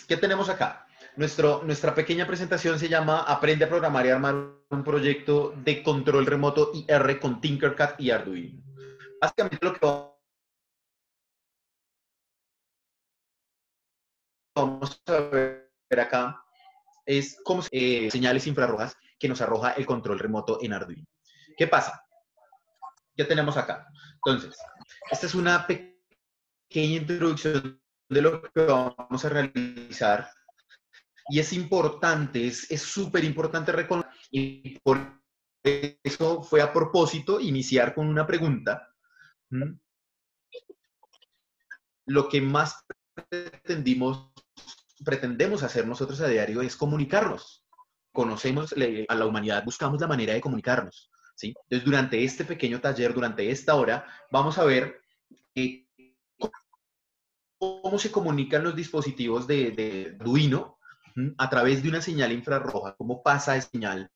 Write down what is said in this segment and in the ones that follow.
¿Qué tenemos acá? Nuestra pequeña presentación se llama Aprende a programar y armar un proyecto de control remoto IR con Tinkercad y Arduino. Básicamente lo que vamos a ver acá es cómo señales infrarrojas que nos arroja el control remoto en Arduino. ¿Qué pasa? ¿Qué tenemos acá? Entonces, esta es una pequeña introducción de lo que vamos a realizar. Y es importante, es súper importante reconocer, y por eso fue a propósito iniciar con una pregunta. Lo que más pretendemos hacer nosotros a diario es comunicarnos. Conocemos a la humanidad, buscamos la manera de comunicarnos. ¿Sí? Entonces, durante este pequeño taller, durante esta hora, vamos a ver eh, cómo se comunican los dispositivos de Arduino a través de una señal infrarroja, cómo pasa esa señal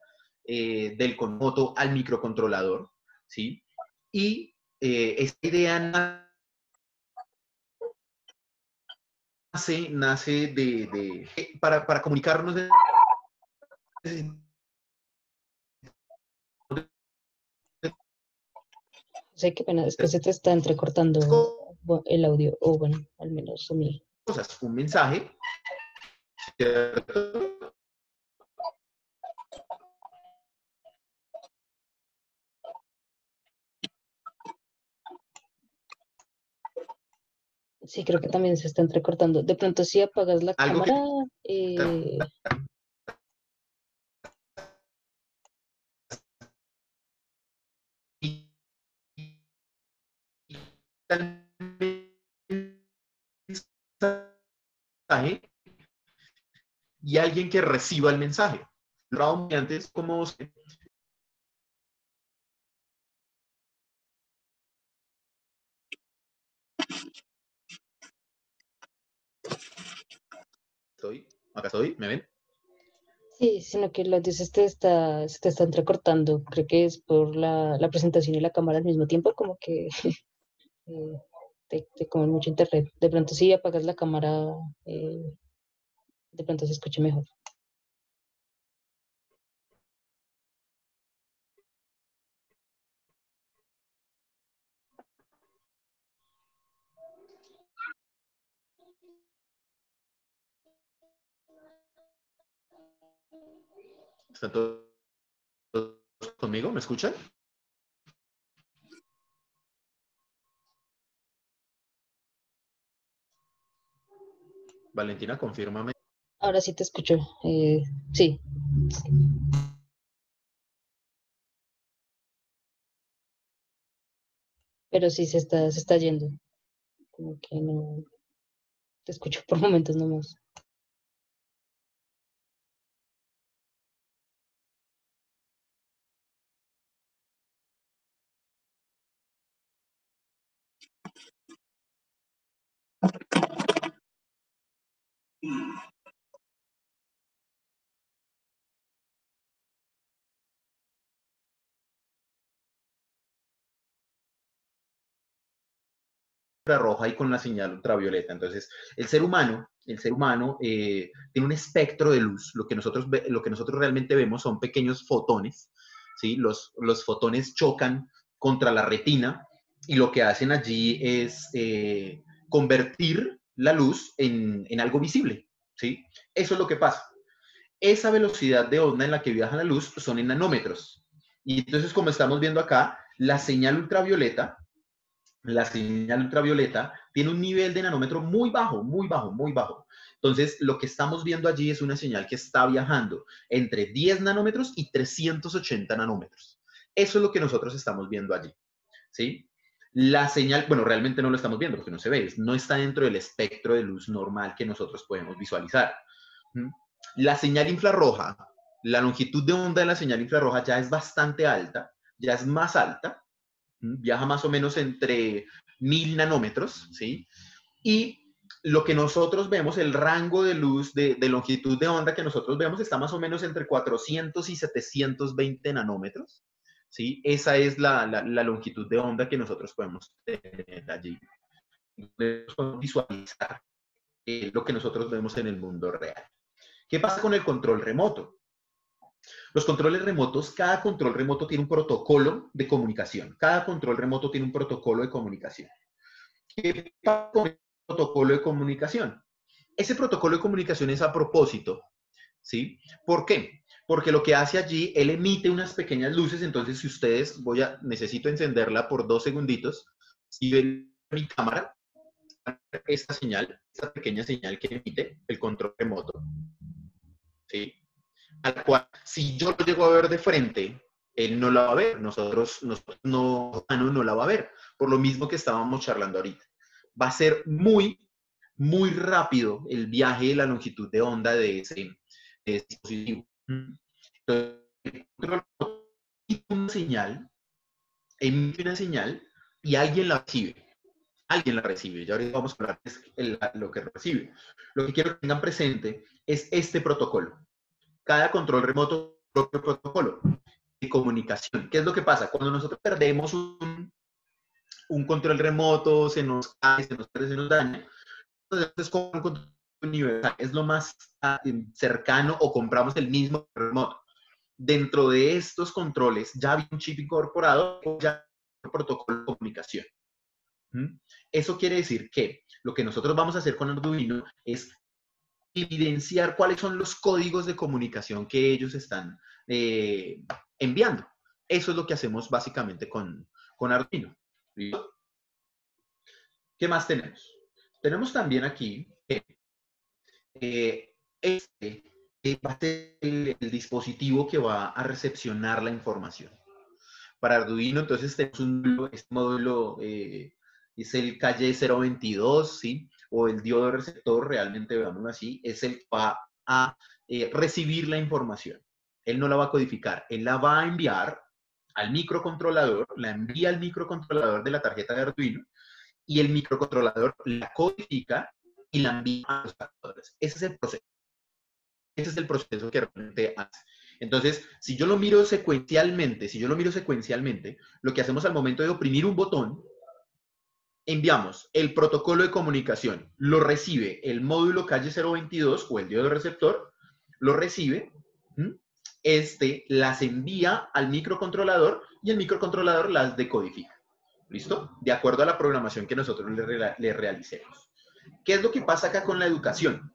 del conmoto al microcontrolador, ¿sí? Y esta idea nace para comunicarnos Sé que pena, es que se te está entrecortando el audio, o bueno, al menos a mí. cosas, un mensaje, ¿cierto? Sí, creo que también se está entrecortando. De pronto, si apagas la Algo que cámara, eh, mensaje y alguien que reciba el mensaje. Lo antes como acá estoy, ¿me ven? sí, sino que los dices se te está entrecortando. Creo que es por la presentación y la cámara al mismo tiempo, como que eh, te comen mucho internet. De pronto, si apagas la cámara, eh, de pronto se escucha mejor. ¿Están todos conmigo? ¿Me escuchan? Valentina, confírmame. Ahora sí te escucho. Sí, pero sí se está yendo. Como que no te escucho por momentos nomás. Roja y con la señal ultravioleta. Entonces, el ser humano tiene un espectro de luz. Lo que nosotros realmente vemos son pequeños fotones, ¿sí? Los fotones chocan contra la retina y lo que hacen allí es convertir la luz en algo visible, ¿sí? Eso es lo que pasa. Esa velocidad de onda en la que viaja la luz son en nanómetros. Y entonces, como estamos viendo acá, la señal ultravioleta tiene un nivel de nanómetro muy bajo, muy bajo, muy bajo. Entonces, lo que estamos viendo allí es una señal que está viajando entre 10 nanómetros y 380 nanómetros. Eso es lo que nosotros estamos viendo allí, ¿sí? La señal, bueno, realmente no lo estamos viendo porque no se ve, no está dentro del espectro de luz normal que nosotros podemos visualizar. La señal infrarroja, la longitud de onda de la señal infrarroja ya es bastante alta, ya es más alta, viaja más o menos entre 1000 nanómetros, ¿sí? Y lo que nosotros vemos, el rango de luz, de longitud de onda que nosotros vemos está más o menos entre 400 y 720 nanómetros, ¿sí? Esa es la longitud de onda que nosotros podemos tener allí. Podemos visualizar lo que nosotros vemos en el mundo real. ¿Qué pasa con el control remoto? Los controles remotos, cada control remoto tiene un protocolo de comunicación. Cada control remoto tiene un protocolo de comunicación. ¿Qué pasa con el protocolo de comunicación? Ese protocolo de comunicación es a propósito, ¿sí? ¿Por qué? Porque lo que hace allí, él emite unas pequeñas luces, entonces si ustedes, necesito encenderla por 2 segunditos, si ven mi cámara, esta señal, esta pequeña señal que emite el control remoto, ¿sí? Al cual, si yo lo llego a ver de frente, él no la va a ver, nosotros no la va a ver, por lo mismo que estábamos charlando ahorita. Va a ser muy, muy rápido el viaje de la longitud de onda de ese dispositivo. Entonces, emite una señal y alguien la recibe. Alguien la recibe. Ya ahorita vamos a hablar de lo que recibe. Lo que quiero que tengan presente es este protocolo. Cada control remoto propio protocolo de comunicación. ¿Qué es lo que pasa? Cuando nosotros perdemos un control remoto, se nos cae, se nos pierde, se nos daña, entonces es como un control universal, es lo más cercano, o compramos el mismo remoto. Dentro de estos controles ya hay un chip incorporado, ya un protocolo de comunicación. Eso quiere decir que lo que nosotros vamos a hacer con Arduino es evidenciar cuáles son los códigos de comunicación que ellos están enviando. Eso es lo que hacemos básicamente con Arduino. ¿Listo? ¿Qué más tenemos? Tenemos también aquí este va a ser el dispositivo que va a recepcionar la información. Para Arduino, entonces, tenemos este módulo es el calle 022, ¿sí? O el diodo receptor, realmente, veámoslo así, es el que va a recibir la información. Él no la va a codificar, él la va a enviar al microcontrolador, la envía al microcontrolador de la tarjeta de Arduino, y el microcontrolador la codifica y la envía a los adaptadores. Ese es el proceso. Ese es el proceso que realmente hace. Entonces, si yo lo miro secuencialmente, lo que hacemos al momento de oprimir un botón, enviamos el protocolo de comunicación, lo recibe el módulo calle 022 o el diodo receptor, lo recibe, las envía al microcontrolador y el microcontrolador las decodifica. ¿Listo? De acuerdo a la programación que nosotros le realicemos. ¿Qué es lo que pasa acá con la educación?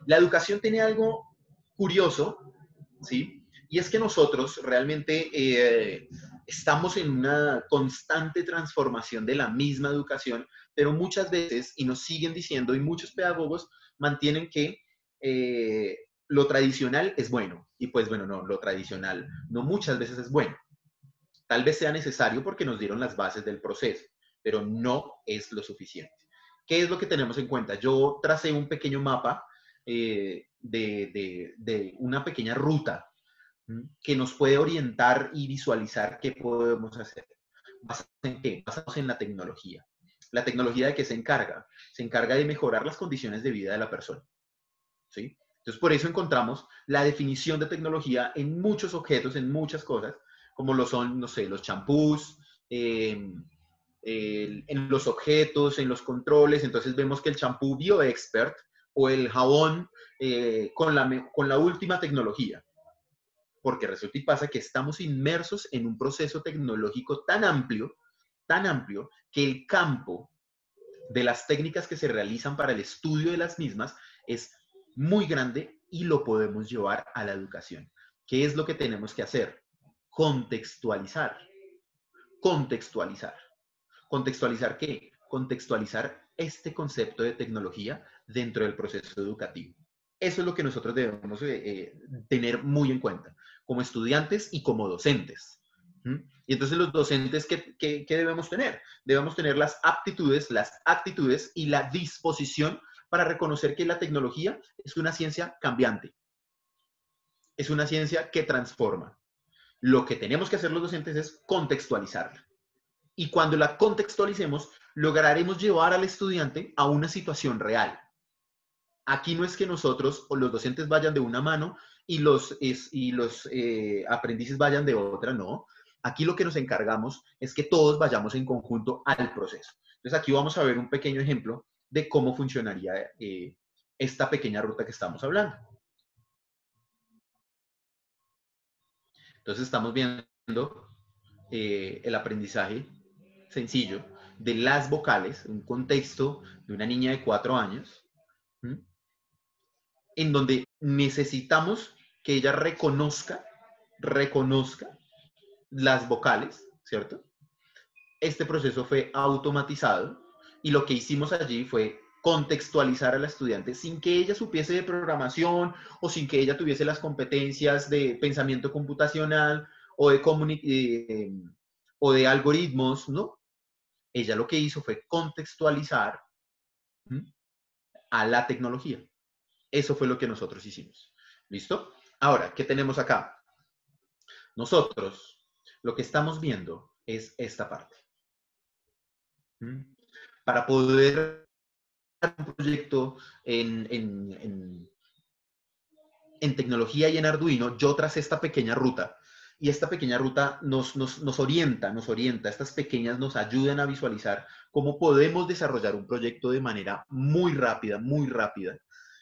La educación tiene algo curioso, ¿sí? Y es que nosotros realmente estamos en una constante transformación de la misma educación, pero muchas veces, y nos siguen diciendo, y muchos pedagogos mantienen que lo tradicional es bueno. Y pues bueno, no, lo tradicional no muchas veces es bueno. Tal vez sea necesario porque nos dieron las bases del proceso, pero no es lo suficiente. ¿Qué es lo que tenemos en cuenta? Yo tracé un pequeño mapa de una pequeña ruta que nos puede orientar y visualizar qué podemos hacer. ¿Basados en qué? Basados en la tecnología. ¿La tecnología de qué se encarga? Se encarga de mejorar las condiciones de vida de la persona. ¿Sí? Entonces, por eso encontramos la definición de tecnología en muchos objetos, en muchas cosas, como lo son, no sé, los champús, en los objetos, en los controles. Entonces vemos que el champú BioExpert o el jabón con la última tecnología. Porque resulta y pasa que estamos inmersos en un proceso tecnológico tan amplio, que el campo de las técnicas que se realizan para el estudio de las mismas es muy grande y lo podemos llevar a la educación. ¿Qué es lo que tenemos que hacer? Contextualizar. Contextualizar. ¿Contextualizar qué? Contextualizar este concepto de tecnología dentro del proceso educativo. Eso es lo que nosotros debemos tener muy en cuenta, como estudiantes y como docentes. Y entonces los docentes, ¿qué debemos tener? Debemos tener las actitudes y la disposición para reconocer que la tecnología es una ciencia cambiante. Es una ciencia que transforma. Lo que tenemos que hacer los docentes es contextualizarla. Y cuando la contextualicemos, lograremos llevar al estudiante a una situación real. Aquí no es que nosotros o los docentes vayan de una mano y los aprendices vayan de otra, no. Aquí lo que nos encargamos es que todos vayamos en conjunto al proceso. Entonces aquí vamos a ver un pequeño ejemplo de cómo funcionaría esta pequeña ruta que estamos hablando. Entonces estamos viendo el aprendizaje sencillo de las vocales, un contexto de una niña de 4 años, ¿m? En donde necesitamos que ella reconozca las vocales, ¿cierto? Este proceso fue automatizado y lo que hicimos allí fue contextualizar a la estudiante sin que ella supiese de programación o sin que ella tuviese las competencias de pensamiento computacional o o de algoritmos, ¿no? Ella lo que hizo fue contextualizar, ¿m?, a la tecnología. Eso fue lo que nosotros hicimos. ¿Listo? Ahora, ¿qué tenemos acá? Nosotros lo que estamos viendo es esta parte. ¿M? Para poder hacer un proyecto en tecnología y en Arduino, yo tracé esta pequeña ruta. Y esta pequeña ruta nos orienta, estas pequeñas nos ayudan a visualizar cómo podemos desarrollar un proyecto de manera muy rápida,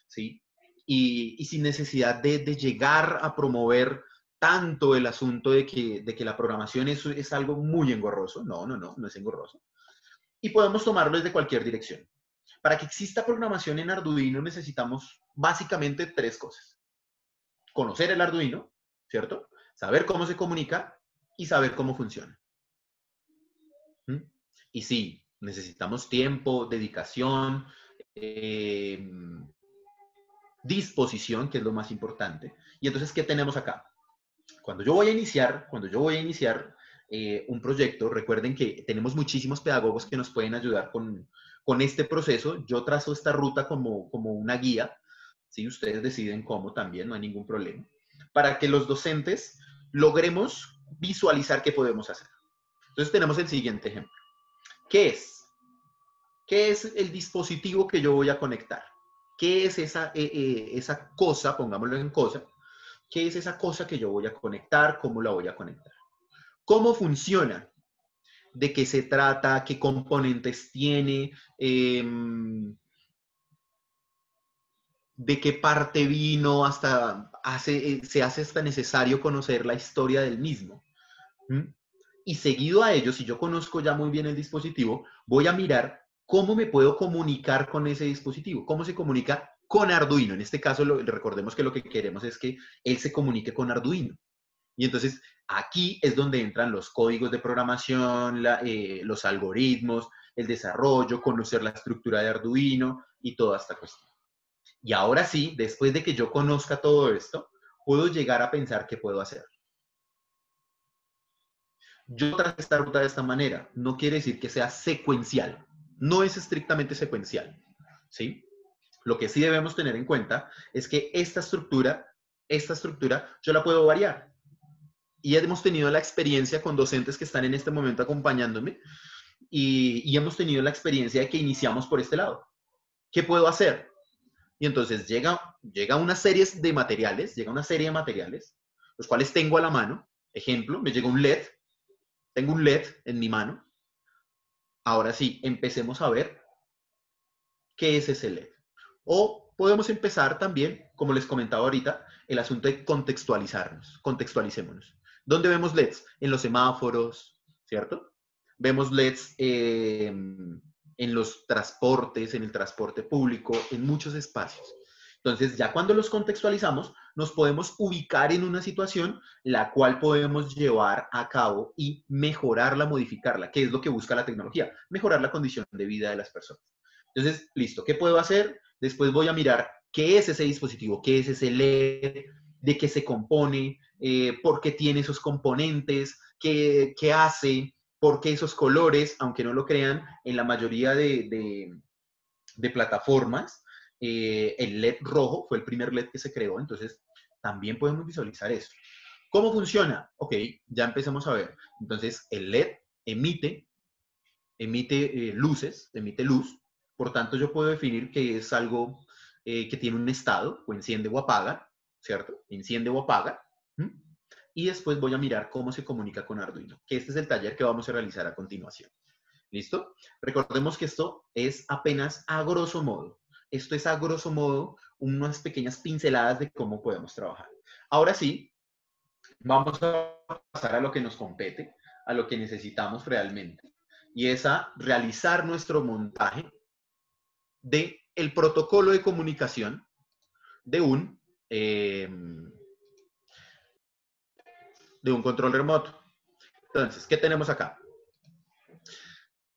¿sí? Y sin necesidad de llegar a promover tanto el asunto de que la programación es algo muy engorroso. No es engorroso. Y podemos tomarlo desde cualquier dirección. Para que exista programación en Arduino necesitamos básicamente 3 cosas. Conocer el Arduino, ¿cierto? Saber cómo se comunica y saber cómo funciona. ¿Mm? Y sí, necesitamos tiempo, dedicación, disposición, que es lo más importante. Y entonces, ¿qué tenemos acá? Cuando yo voy a iniciar un proyecto, recuerden que tenemos muchísimos pedagogos que nos pueden ayudar con este proceso. Yo trazo esta ruta como una guía, ¿sí? Ustedes deciden cómo también, no hay ningún problema, para que los docentes logremos visualizar qué podemos hacer. Entonces tenemos el siguiente ejemplo. ¿Qué es? ¿Qué es el dispositivo que yo voy a conectar? ¿Qué es esa cosa, pongámoslo en cosa? ¿Qué es esa cosa que yo voy a conectar? ¿Cómo la voy a conectar? ¿Cómo funciona? ¿De qué se trata? ¿Qué componentes tiene? ¿De qué parte vino? Se hace hasta necesario conocer la historia del mismo. ¿Mm? Y seguido a ello, si yo conozco ya muy bien el dispositivo, voy a mirar cómo me puedo comunicar con ese dispositivo, cómo se comunica con Arduino. En este caso, recordemos que lo que queremos es que él se comunique con Arduino. Y entonces aquí es donde entran los códigos de programación, los algoritmos, el desarrollo, conocer la estructura de Arduino y toda esta cuestión. Y ahora sí, después de que yo conozca todo esto, puedo llegar a pensar qué puedo hacer. Yo tracé esta ruta de esta manera. No quiere decir que sea secuencial. No es estrictamente secuencial, ¿sí? Lo que sí debemos tener en cuenta es que esta estructura, yo la puedo variar. Y hemos tenido la experiencia con docentes que están en este momento acompañándome y hemos tenido la experiencia de que iniciamos por este lado. ¿Qué puedo hacer? Y entonces llega una serie de materiales, los cuales tengo a la mano. Ejemplo, me llega un LED, tengo un LED en mi mano. Ahora sí, empecemos a ver qué es ese LED. O podemos empezar también, como les comentaba ahorita, el asunto de contextualicémonos. ¿Dónde vemos LEDs? En los semáforos, ¿cierto? Vemos LEDs en los transportes, en el transporte público, en muchos espacios. Entonces, ya cuando los contextualizamos, nos podemos ubicar en una situación la cual podemos llevar a cabo y mejorarla, modificarla, que es lo que busca la tecnología, mejorar la condición de vida de las personas. Entonces, listo, ¿qué puedo hacer? Después voy a mirar qué es ese dispositivo, qué es ese LED, de qué se compone, por qué tiene esos componentes, qué hace, por qué esos colores, aunque no lo crean, en la mayoría de plataformas, el LED rojo fue el primer LED que se creó, entonces también podemos visualizar eso. ¿Cómo funciona? Ok, ya empecemos a ver. Entonces, el LED emite luces, emite luz, por tanto yo puedo definir que es algo que tiene un estado, o enciende o apaga, ¿cierto? Enciende o apaga. ¿Mm? Y después voy a mirar cómo se comunica con Arduino, que este es el taller que vamos a realizar a continuación. ¿Listo? Recordemos que esto es apenas a grosso modo. Esto es a grosso modo unas pequeñas pinceladas de cómo podemos trabajar. Ahora sí, vamos a pasar a lo que nos compete, a lo que necesitamos realmente. Y es a realizar nuestro montaje de el protocolo de comunicación de eh, de un control remoto. Entonces, ¿qué tenemos acá?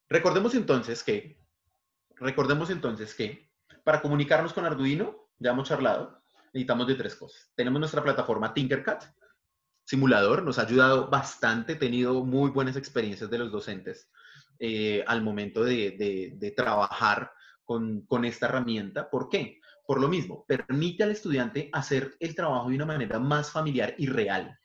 Recordemos entonces que para comunicarnos con Arduino, ya hemos charlado, necesitamos de tres cosas. Tenemos nuestra plataforma Tinkercad, simulador, nos ha ayudado bastante, he tenido muy buenas experiencias de los docentes al momento de trabajar con esta herramienta. ¿Por qué? Por lo mismo, permite al estudiante hacer el trabajo de una manera más familiar y real.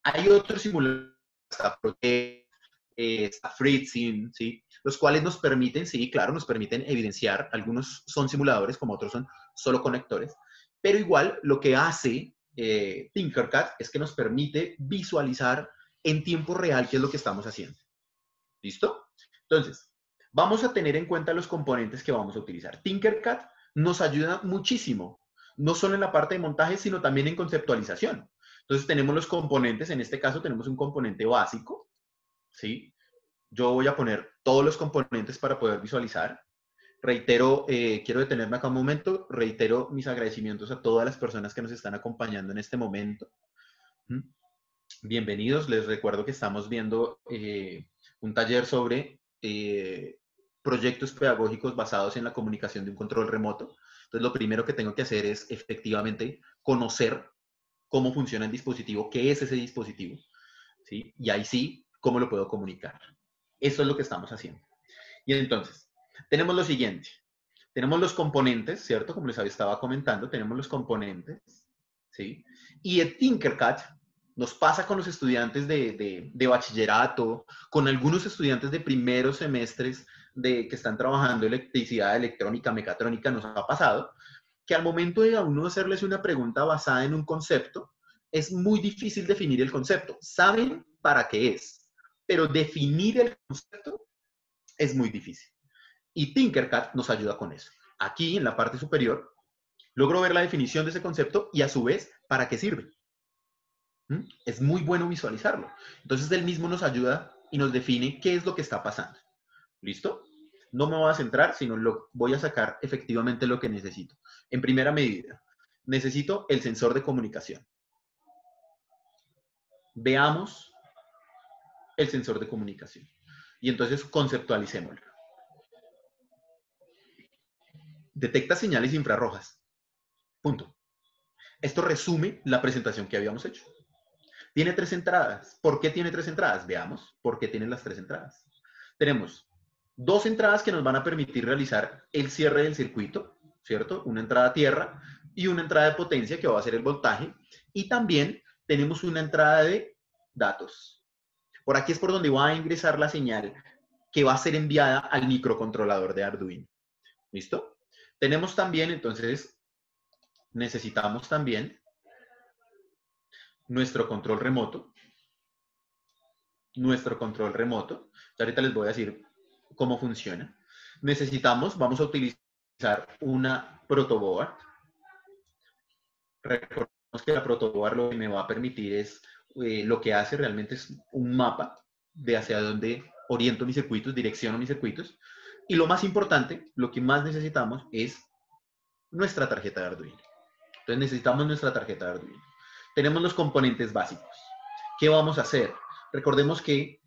Hay otros simuladores, está Protect, está FreeSim, ¿sí? Los cuales nos permiten, sí, claro, nos permiten evidenciar, algunos son simuladores, como otros son solo conectores, pero igual lo que hace Tinkercad es que nos permite visualizar en tiempo real qué es lo que estamos haciendo. ¿Listo? Entonces, vamos a tener en cuenta los componentes que vamos a utilizar. Tinkercad nos ayuda muchísimo, no solo en la parte de montaje, sino también en conceptualización. Entonces, tenemos los componentes, en este caso tenemos un componente básico, ¿sí? Yo voy a poner todos los componentes para poder visualizar. Reitero, quiero detenerme acá un momento, reitero mis agradecimientos a todas las personas que nos están acompañando en este momento. ¿Mm? Bienvenidos, les recuerdo que estamos viendo un taller sobre proyectos pedagógicos basados en la comunicación de un control remoto. Entonces, lo primero que tengo que hacer es efectivamente conocer cómo funciona el dispositivo, qué es ese dispositivo, ¿sí? Y ahí sí, cómo lo puedo comunicar. Eso es lo que estamos haciendo. Y entonces, tenemos lo siguiente. Tenemos los componentes, ¿cierto? Como les estaba comentando, tenemos los componentes, ¿sí? Y el Tinkercad nos pasa con los estudiantes de bachillerato, con algunos estudiantes de primeros semestres que están trabajando electricidad, electrónica, mecatrónica, nos ha pasado, que al momento de a uno hacerles una pregunta basada en un concepto, es muy difícil definir el concepto. Saben para qué es, pero definir el concepto es muy difícil. Y Tinkercad nos ayuda con eso. Aquí, en la parte superior, logro ver la definición de ese concepto y a su vez, ¿para qué sirve? Es muy bueno visualizarlo. Entonces, él mismo nos ayuda y nos define qué es lo que está pasando. ¿Listo? No me voy a centrar, sino voy a sacar efectivamente lo que necesito. En primera medida, necesito el sensor de comunicación. Veamos el sensor de comunicación. Y entonces conceptualicémoslo. Detecta señales infrarrojas. Punto. Esto resume la presentación que habíamos hecho. Tiene tres entradas. ¿Por qué tiene tres entradas? Veamos por qué tiene las tres entradas. Tenemos dos entradas que nos van a permitir realizar el cierre del circuito, ¿cierto? Una entrada a tierra y una entrada de potencia que va a ser el voltaje. Y también tenemos una entrada de datos. Por aquí es por donde va a ingresar la señal que va a ser enviada al microcontrolador de Arduino. ¿Listo? Tenemos también, entonces, necesitamos también nuestro control remoto. Ahorita les voy a decir cómo funciona. Vamos a utilizar una protoboard. Recordemos que la protoboard lo que me va a permitir es, lo que hace realmente es un mapa de hacia dónde oriento mis circuitos, direcciono mis circuitos. Y lo más importante, lo que más necesitamos es nuestra tarjeta de Arduino. Entonces necesitamos nuestra tarjeta de Arduino. Tenemos los componentes básicos. ¿Qué vamos a hacer? Recordemos que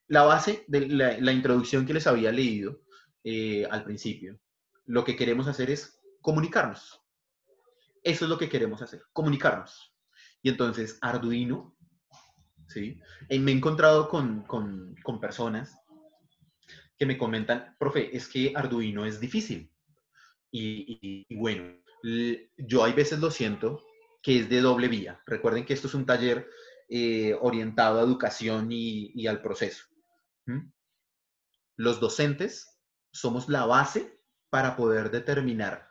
la base de la introducción que les había leído al principio, lo que queremos hacer es comunicarnos. Eso es lo que queremos hacer, comunicarnos. Y entonces Arduino, ¿sí? Me he encontrado con personas que me comentan, profe, es que Arduino es difícil. Y bueno, yo hay veces lo siento que es de doble vía. Recuerden que esto es un taller orientado a educación y al proceso. ¿Mm? Los docentes somos la base para poder determinar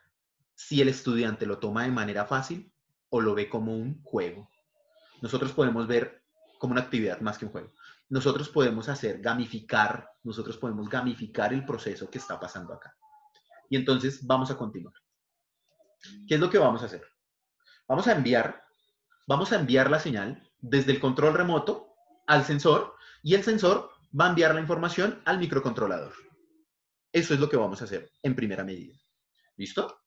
si el estudiante lo toma de manera fácil o lo ve como un juego. Nosotros podemos ver como una actividad más que un juego. nosotros podemos nosotros podemos gamificar el proceso que está pasando acá. Y entonces vamos a continuar. ¿Qué es lo que vamos a hacer? Vamos a enviar la señal desde el control remoto al sensor y el sensor va a enviar la información al microcontrolador. Eso es lo que vamos a hacer en primera medida. ¿Listo?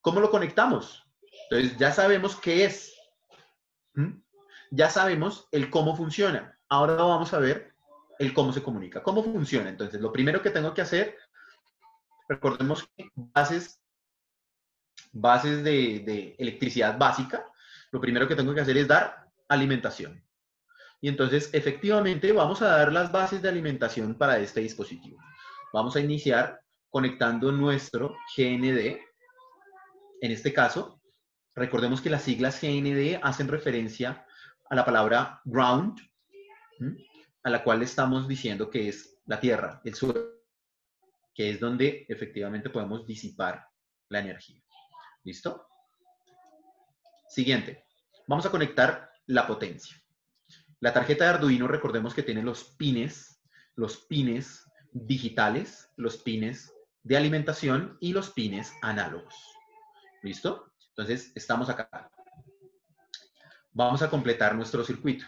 ¿Cómo lo conectamos? Entonces ya sabemos qué es. Ya sabemos el cómo funciona. Ahora vamos a ver el cómo se comunica. ¿Cómo funciona? Entonces, lo primero que tengo que hacer, recordemos que bases de electricidad básica, lo primero que tengo que hacer es dar alimentación. Y entonces, efectivamente, vamos a dar las bases de alimentación para este dispositivo. Vamos a iniciar conectando nuestro GND. En este caso, recordemos que las siglas GND hacen referencia a la palabra ground, a la cual estamos diciendo que es la tierra, el suelo, que es donde efectivamente podemos disipar la energía. ¿Listo? Siguiente. Vamos a conectar la potencia. La tarjeta de Arduino, recordemos que tiene los pines digitales, los pines de alimentación y los pines análogos. ¿Listo? Entonces, estamos acá. Vamos a completar nuestro circuito.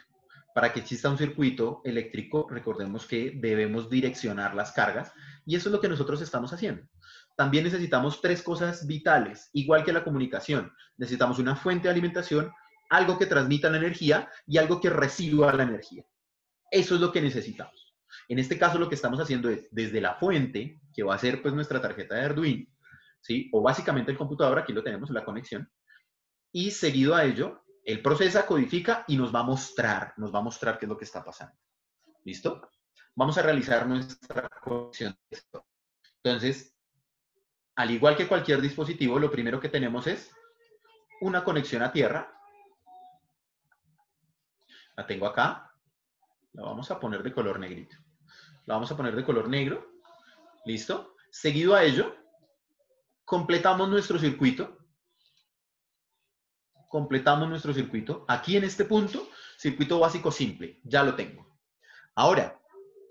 Para que exista un circuito eléctrico, recordemos que debemos direccionar las cargas y eso es lo que nosotros estamos haciendo. También necesitamos tres cosas vitales, igual que la comunicación. Necesitamos una fuente de alimentación, algo que transmita la energía y algo que reciba la energía. Eso es lo que necesitamos. En este caso lo que estamos haciendo es, desde la fuente, que va a ser pues nuestra tarjeta de Arduino, ¿sí? O básicamente el computador, aquí lo tenemos, la conexión, y seguido a ello, él procesa, codifica y nos va a mostrar qué es lo que está pasando. ¿Listo? Vamos a realizar nuestra conexión. Entonces, al igual que cualquier dispositivo, lo primero que tenemos es una conexión a tierra. La tengo acá. La vamos a poner de color negrito. La vamos a poner de color negro. ¿Listo? Seguido a ello, completamos nuestro circuito. Aquí en este punto, circuito básico simple. Ya lo tengo. Ahora,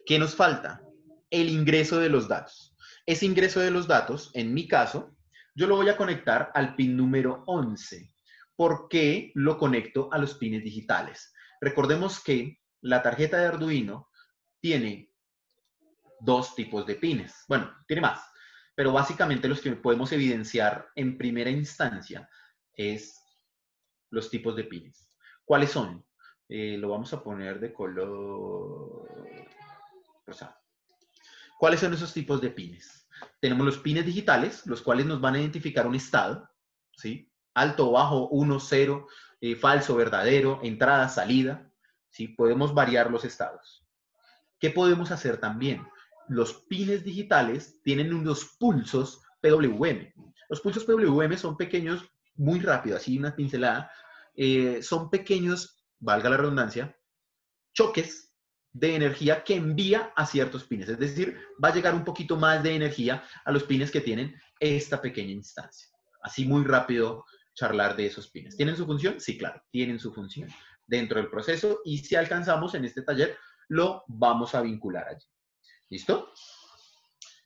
¿qué nos falta? El ingreso de los datos. Ese ingreso de los datos, en mi caso, yo lo voy a conectar al pin número 11. ¿Por qué lo conecto a los pines digitales? Recordemos que la tarjeta de Arduino tiene dos tipos de pines. Bueno, tiene más, pero básicamente los que podemos evidenciar en primera instancia es los tipos de pines. ¿Cuáles son? Lo vamos a poner de color rosado. ¿Cuáles son esos tipos de pines? Tenemos los pines digitales, los cuales nos van a identificar un estado, ¿sí? Alto, bajo, 1, 0, falso, verdadero, entrada, salida, ¿sí? Podemos variar los estados. ¿Qué podemos hacer también? Los pines digitales tienen unos pulsos PWM. Los pulsos PWM son pequeños, muy rápido, así una pincelada. Son pequeños, valga la redundancia, choques de energía que envía a ciertos pines. Es decir, va a llegar un poquito más de energía a los pines que tienen esta pequeña instancia. Así muy rápido charlar de esos pines. ¿Tienen su función? Sí, claro, tienen su función dentro del proceso y si alcanzamos en este taller, lo vamos a vincular allí. ¿Listo?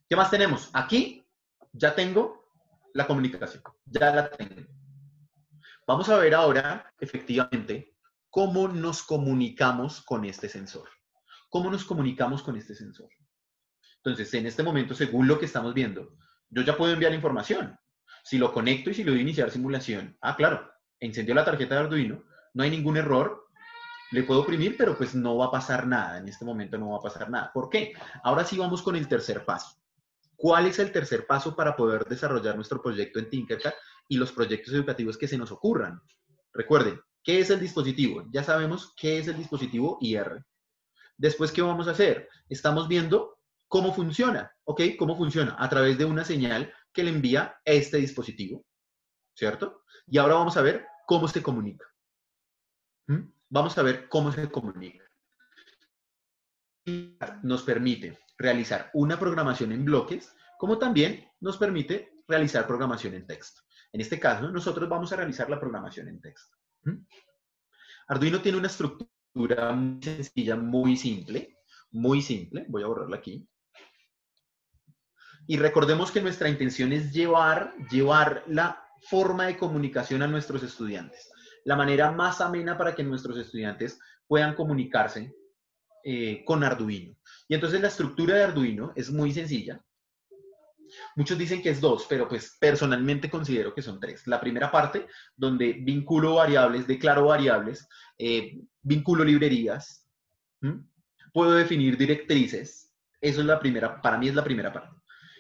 ¿Qué más tenemos? Aquí ya tengo la comunicación. Ya la tengo. Vamos a ver ahora, efectivamente, cómo nos comunicamos con este sensor. ¿Cómo nos comunicamos con este sensor? Entonces, en este momento, según lo que estamos viendo, yo ya puedo enviar información. Si lo conecto y si le doy a iniciar simulación, claro, encendió la tarjeta de Arduino, no hay ningún error, le puedo oprimir, pero pues no va a pasar nada. En este momento no va a pasar nada. ¿Por qué? Ahora sí vamos con el tercer paso. ¿Cuál es el tercer paso para poder desarrollar nuestro proyecto en Tinkercad y los proyectos educativos que se nos ocurran? Recuerden, ¿qué es el dispositivo? Ya sabemos qué es el dispositivo IR. Después, ¿qué vamos a hacer? Estamos viendo cómo funciona, ¿ok? ¿Cómo funciona? A través de una señal que le envía este dispositivo, ¿cierto? Y ahora vamos a ver cómo se comunica. Vamos a ver cómo se comunica. Nos permite realizar una programación en bloques, como también nos permite realizar programación en texto. En este caso, nosotros vamos a realizar la programación en texto. Arduino tiene una estructura estructura muy sencilla, muy simple. Muy simple. Voy a borrarla aquí. Y recordemos que nuestra intención es llevar la forma de comunicación a nuestros estudiantes. La manera más amena para que nuestros estudiantes puedan comunicarse con Arduino. Y entonces la estructura de Arduino es muy sencilla. Muchos dicen que es 2, pero pues personalmente considero que son 3. La primera parte, donde vinculo variables, declaro variables, vinculo librerías, ¿m? Puedo definir directrices. Eso es la primera, para mí es la primera parte.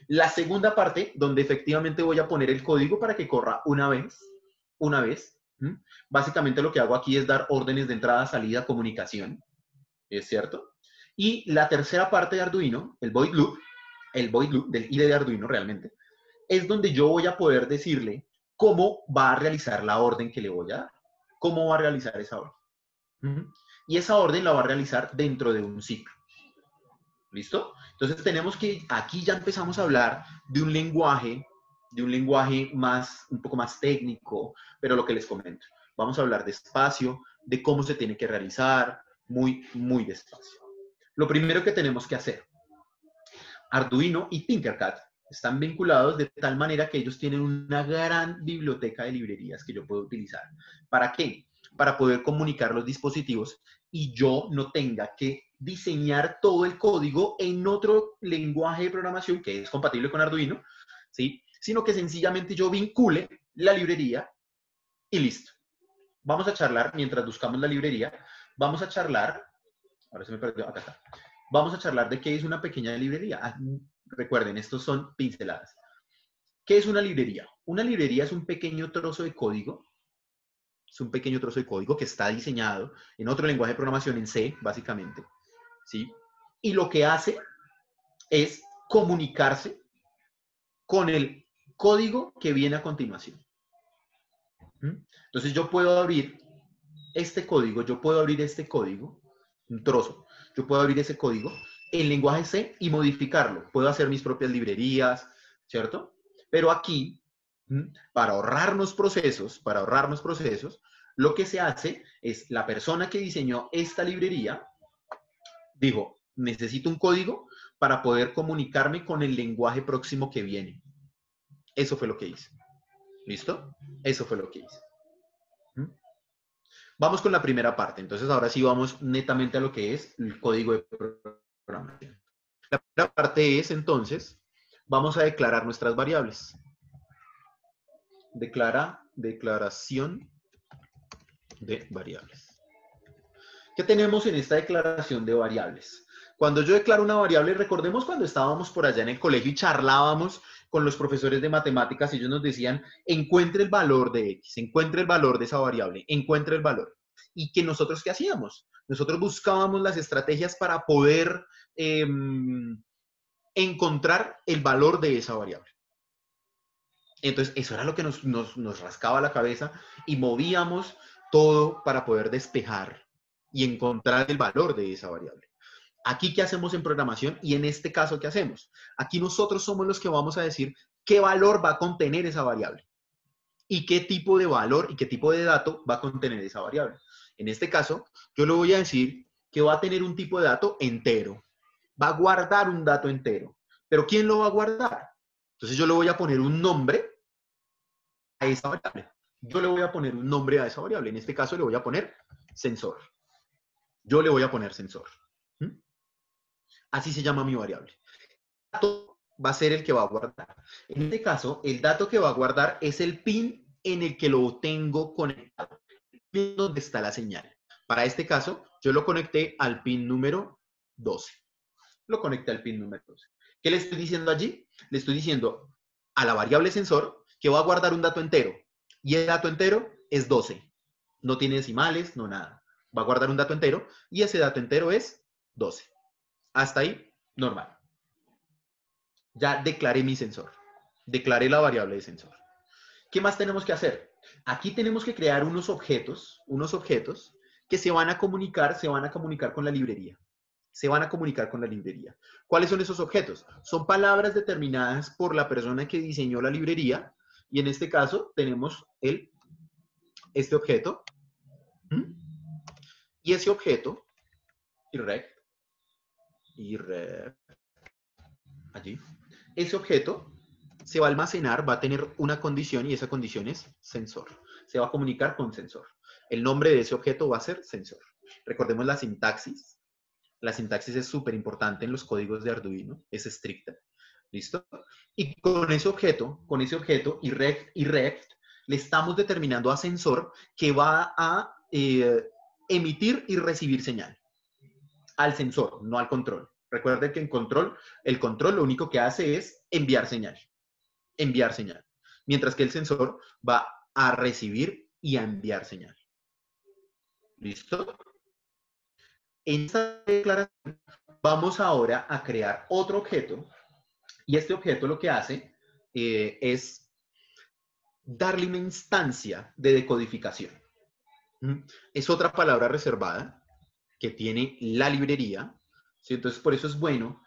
La segunda parte, donde efectivamente voy a poner el código para que corra una vez. ¿M? Básicamente lo que hago aquí es dar órdenes de entrada, salida, comunicación. ¿Es cierto? Y la tercera parte de Arduino, el void loop del IDE de Arduino realmente, es donde yo voy a poder decirle cómo va a realizar la orden que le voy a dar. ¿Cómo va a realizar esa orden? Y esa orden la va a realizar dentro de un ciclo. ¿Listo? Entonces tenemos que, aquí ya empezamos a hablar de un lenguaje más, un poco más técnico, pero lo que les comento. Vamos a hablar despacio, de cómo se tiene que realizar, muy, muy despacio. Lo primero que tenemos que hacer, Arduino y Tinkercad están vinculados de tal manera que ellos tienen una gran biblioteca de librerías que yo puedo utilizar. ¿Para qué? Para poder comunicar los dispositivos y yo no tenga que diseñar todo el código en otro lenguaje de programación que es compatible con Arduino, ¿sí? Sino que sencillamente yo vincule la librería y listo. Vamos a charlar, mientras buscamos la librería, vamos a charlar, ahora se me perdió, acá está. Vamos a charlar de qué es una pequeña librería. Recuerden, estos son pinceladas. ¿Qué es una librería? Una librería es un pequeño trozo de código. Es un pequeño trozo de código que está diseñado en otro lenguaje de programación, en C, básicamente. ¿Sí? Y lo que hace es comunicarse con el código que viene a continuación. Entonces yo puedo abrir este código, un trozo, yo puedo abrir ese código en lenguaje C y modificarlo. Puedo hacer mis propias librerías, ¿cierto? Pero aquí, para ahorrarnos procesos, lo que se hace es la persona que diseñó esta librería dijo, necesito un código para poder comunicarme con el lenguaje próximo que viene. Eso fue lo que hice. ¿Listo? Eso fue lo que hice. Vamos con la primera parte. Entonces, ahora sí vamos netamente a lo que es el código de programación. La primera parte es, entonces, vamos a declarar nuestras variables. Declaración de variables. ¿Qué tenemos en esta declaración de variables? Cuando yo declaro una variable, recordemos cuando estábamos por allá en el colegio y charlábamos con los profesores de matemáticas, ellos nos decían, encuentre el valor de X, encuentre el valor de esa variable, encuentre el valor. ¿Y que nosotros qué hacíamos? Nosotros buscábamos las estrategias para poder encontrar el valor de esa variable. Entonces, eso era lo que nos rascaba la cabeza y movíamos todo para poder despejar y encontrar el valor de esa variable. Aquí, ¿qué hacemos en programación? Y en este caso, ¿qué hacemos? Aquí nosotros somos los que vamos a decir qué valor va a contener esa variable y qué tipo de valor y qué tipo de dato va a contener esa variable. En este caso, yo le voy a decir que va a tener un tipo de dato entero. Va a guardar un dato entero. ¿Pero quién lo va a guardar? Entonces yo le voy a poner un nombre a esa variable. Yo le voy a poner un nombre a esa variable. En este caso le voy a poner sensor. Yo le voy a poner sensor. Así se llama mi variable. El dato va a ser el que va a guardar. En este caso, el dato que va a guardar es el pin en el que lo tengo conectado. El pin donde está la señal. Para este caso, yo lo conecté al pin número 12. Lo conecté al pin número 12. ¿Qué le estoy diciendo allí? Le estoy diciendo a la variable sensor que va a guardar un dato entero. Y el dato entero es 12. No tiene decimales, no nada. Va a guardar un dato entero y ese dato entero es 12. Hasta ahí, normal. Ya declaré mi sensor. Declaré la variable de sensor. ¿Qué más tenemos que hacer? Aquí tenemos que crear unos objetos que se van a comunicar con la librería. Se van a comunicar con la librería. ¿Cuáles son esos objetos? Son palabras determinadas por la persona que diseñó la librería y en este caso tenemos este objeto. Y ese objeto, irrect, allí, ese objeto se va a almacenar, va a tener una condición y esa condición es sensor. Se va a comunicar con sensor. El nombre de ese objeto va a ser sensor. Recordemos la sintaxis. La sintaxis es súper importante en los códigos de Arduino, es estricta. ¿Listo? Y con ese objeto, irrect, le estamos determinando a sensor que va a emitir y recibir señal. Al sensor, no al control. Recuerden que en control, el control lo único que hace es enviar señal. Enviar señal. Mientras que el sensor va a recibir y a enviar señal. ¿Listo? En esta declaración vamos ahora a crear otro objeto y este objeto lo que hace es darle una instancia de decodificación. Es otra palabra reservada que tiene la librería, ¿sí? Entonces por eso es bueno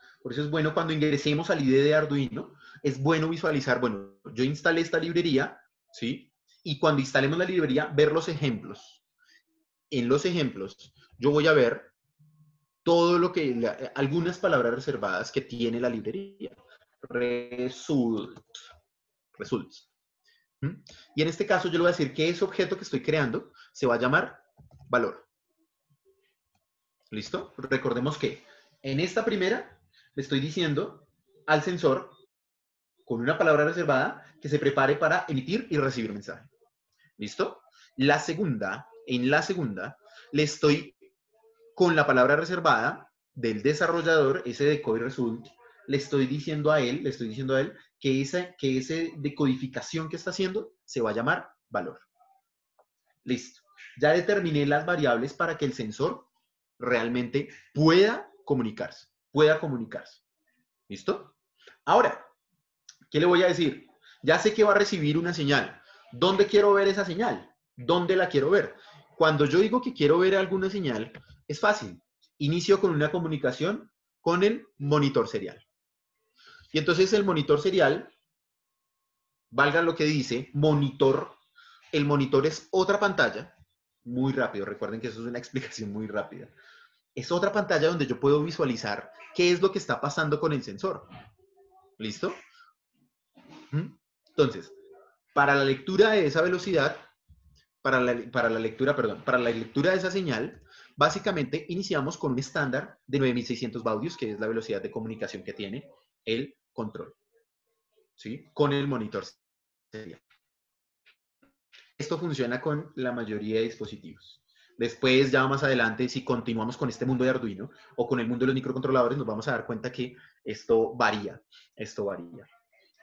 cuando ingresemos al IDE de Arduino, es bueno visualizar, bueno, yo instalé esta librería, ¿sí? Y cuando instalemos la librería, ver los ejemplos. En los ejemplos, yo voy a ver todo lo que, algunas palabras reservadas que tiene la librería. Results. Y en este caso yo le voy a decir que ese objeto que estoy creando se va a llamar valor. ¿Listo? Recordemos que en esta primera le estoy diciendo al sensor con una palabra reservada que se prepare para emitir y recibir mensaje. ¿Listo? En la segunda, le estoy con la palabra reservada del desarrollador, ese decode result, le estoy diciendo a él que ese decodificación que está haciendo se va a llamar valor. Listo. Ya determiné las variables para que el sensor realmente pueda comunicarse. ¿Listo? Ahora, ¿qué le voy a decir? Ya sé que va a recibir una señal. ¿Dónde quiero ver esa señal? ¿Dónde la quiero ver? Cuando yo digo que quiero ver alguna señal, es fácil. Inicio con una comunicación con el monitor serial. Y entonces el monitor serial, valga lo que dice, monitor, el monitor es otra pantalla, muy rápido, recuerden que eso es una explicación muy rápida. Es otra pantalla donde yo puedo visualizar qué es lo que está pasando con el sensor. ¿Listo? Entonces, para la lectura de esa velocidad, para la lectura de esa señal, básicamente iniciamos con un estándar de 9600 baudios, que es la velocidad de comunicación que tiene el control, ¿sí? Con el monitor serial. Esto funciona con la mayoría de dispositivos. Después, ya más adelante, si continuamos con este mundo de Arduino o con el mundo de los microcontroladores, nos vamos a dar cuenta que esto varía.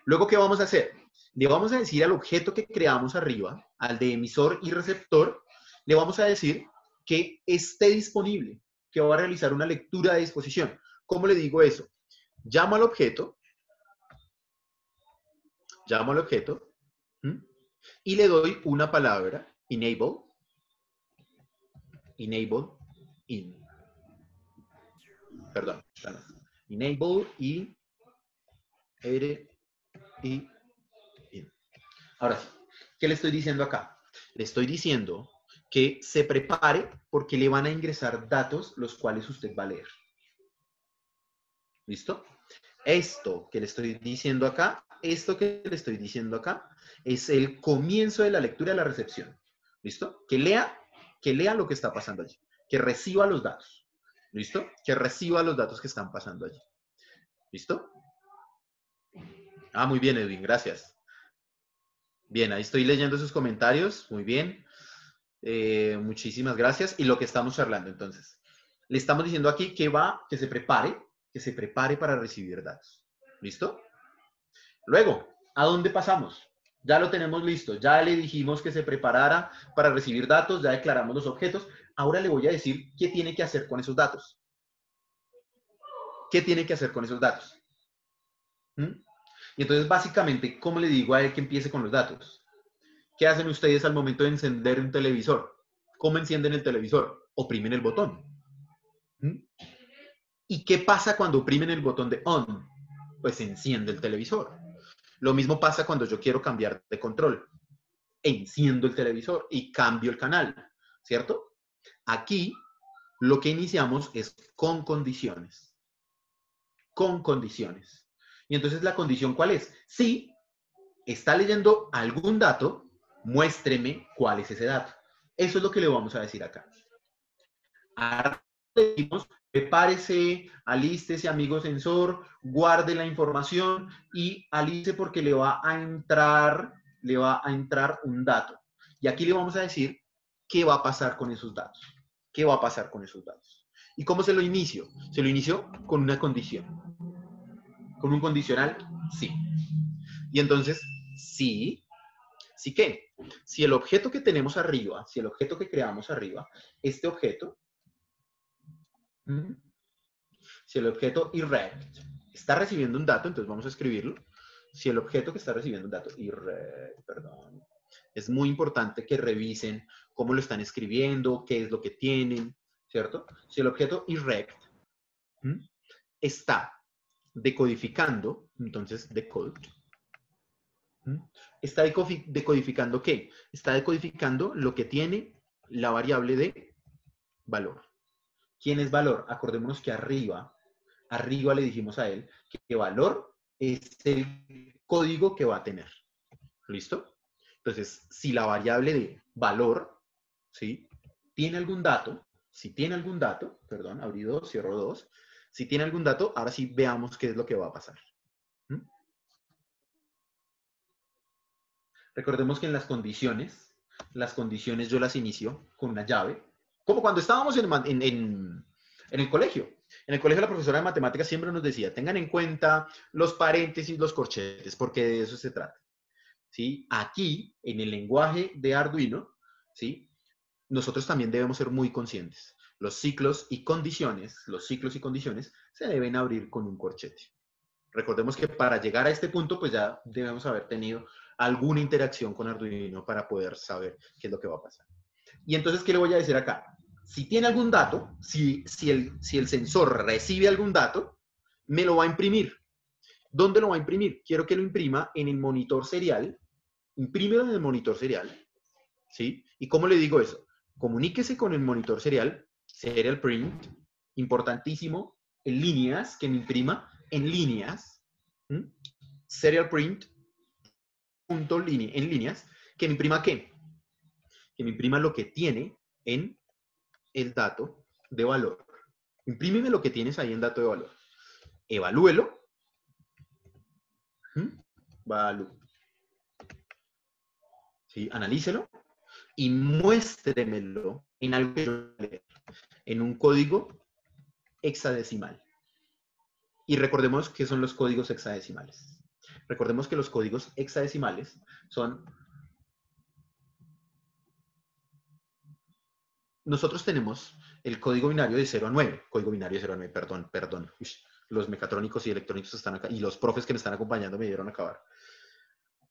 Luego, ¿qué vamos a hacer? Le vamos a decir al objeto que creamos arriba, al de emisor y receptor, le vamos a decir que esté disponible, que va a realizar una lectura de disposición. ¿Cómo le digo eso? Llamo al objeto, y le doy una palabra, enable in. Perdón. Enable y in. Ahora sí, ¿qué le estoy diciendo acá? Le estoy diciendo que se prepare porque le van a ingresar datos los cuales usted va a leer. ¿Listo? Esto que le estoy diciendo acá es el comienzo de la lectura de la recepción. ¿Listo? Que lea lo que está pasando allí. Que reciba los datos. ¿Listo? Que reciba los datos que están pasando allí. ¿Listo? Ah, muy bien, Edwin, gracias. Bien, ahí estoy leyendo sus comentarios. Muy bien. Muchísimas gracias. Y lo que estamos charlando, entonces. Le estamos diciendo aquí que se prepare para recibir datos. ¿Listo? Luego, ¿a dónde pasamos? Ya lo tenemos listo. Ya le dijimos que se preparara para recibir datos. Ya declaramos los objetos. Ahora le voy a decir qué tiene que hacer con esos datos. ¿Qué tiene que hacer con esos datos? Y entonces, básicamente, ¿cómo le digo a él que empiece con los datos? ¿Qué hacen ustedes al momento de encender un televisor? ¿Cómo encienden el televisor? Oprimen el botón. ¿Y qué pasa cuando oprimen el botón de on? Pues se enciende el televisor. Lo mismo pasa cuando yo quiero cambiar de control. Enciendo el televisor y cambio el canal, ¿cierto? Aquí Lo que iniciamos es con condiciones. Con condiciones. Y entonces la condición, ¿cuál es? Si está leyendo algún dato, muéstreme cuál es ese dato. Eso es lo que le vamos a decir acá. Ahora decimos, prepárese, alístese, amigo sensor, guarde la información y aliste porque le va a entrar un dato. Y aquí le vamos a decir qué va a pasar con esos datos. ¿Qué va a pasar con esos datos? ¿Y cómo se lo inicio? Se lo inicio con una condición. Con un condicional, sí. Y entonces, sí, ¿sí qué? Si el objeto que tenemos arriba, si el objeto que creamos arriba, este objeto, si el objeto irrect está recibiendo un dato, entonces vamos a escribirlo. Si el objeto que está recibiendo un dato, irrect, perdón, es muy importante que revisen cómo lo están escribiendo, qué es lo que tienen, ¿cierto? Si el objeto irrect está decodificando, entonces decode, ¿está decodificando qué? Está decodificando lo que tiene la variable de valor. ¿Quién es valor? Acordémonos que arriba le dijimos a él que valor es el código que va a tener. ¿Listo? Entonces, si la variable de valor, ¿sí? Tiene algún dato, si tiene algún dato, perdón, abrí 2, cierro 2, si tiene algún dato, ahora sí veamos qué es lo que va a pasar. Recordemos que en las condiciones yo las inicio con una llave, como cuando estábamos en el colegio. En el colegio la profesora de matemáticas siempre nos decía, tengan en cuenta los paréntesis, los corchetes, porque de eso se trata. ¿Sí? Aquí, en el lenguaje de Arduino, ¿sí? Nosotros también debemos ser muy conscientes. Los ciclos y condiciones se deben abrir con un corchete. Recordemos que para llegar a este punto, pues ya debemos haber tenido alguna interacción con Arduino para poder saber qué es lo que va a pasar. Y entonces, ¿qué le voy a decir acá? Si tiene algún dato, si el sensor recibe algún dato, me lo va a imprimir. ¿Dónde lo va a imprimir? Quiero que lo imprima en el monitor serial. Imprímelo en el monitor serial. ¿Sí? ¿Y cómo le digo eso? Comuníquese con el monitor serial, serial print, importantísimo, en líneas, que me imprima en líneas, serial print, en líneas, que me imprima ¿qué? Que me imprima lo que tiene en el dato de valor. Imprímeme lo que tienes ahí en dato de valor. Evalúelo. ¿Sí? Analícelo y muéstremelo en algo que yo lea, en un código hexadecimal. Y recordemos qué son los códigos hexadecimales. Recordemos que los códigos hexadecimales son... Nosotros tenemos el código binario de 0 a 9. Código binario de 0 a 9, perdón. Uy, los mecatrónicos y electrónicos están acá. Y los profes que me están acompañando me dieron a acabar.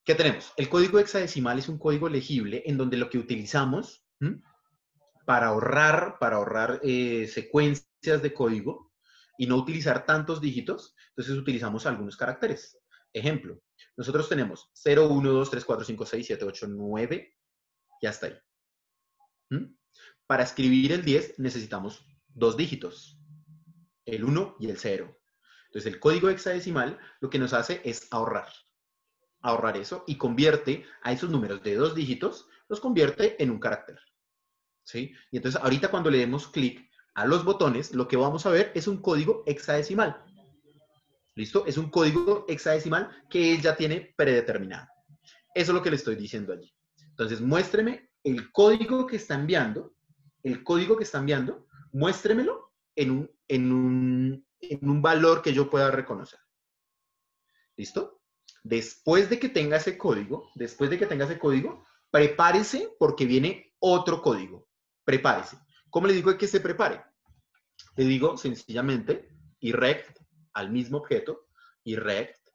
¿Qué tenemos? El código hexadecimal es un código legible en donde lo que utilizamos para ahorrar secuencias de código y no utilizar tantos dígitos, entonces utilizamos algunos caracteres. Ejemplo, nosotros tenemos 0, 1, 2, 3, 4, 5, 6, 7, 8, 9 y hasta ahí. Para escribir el 10 necesitamos dos dígitos, el 1 y el 0. Entonces el código hexadecimal lo que nos hace es ahorrar eso y convierte a esos números de dos dígitos, los convierte en un carácter. ¿Sí? Y entonces ahorita cuando le demos clic a los botones, lo que vamos a ver es un código hexadecimal. ¿Listo? Es un código hexadecimal que él ya tiene predeterminado. Eso es lo que le estoy diciendo allí. Entonces muéstreme el código que está enviando, muéstremelo en un valor que yo pueda reconocer. ¿Listo? Después de que tenga ese código, prepárese porque viene otro código. Prepárese. ¿Cómo le digo que se prepare? Le digo sencillamente irrect al mismo objeto, irrect,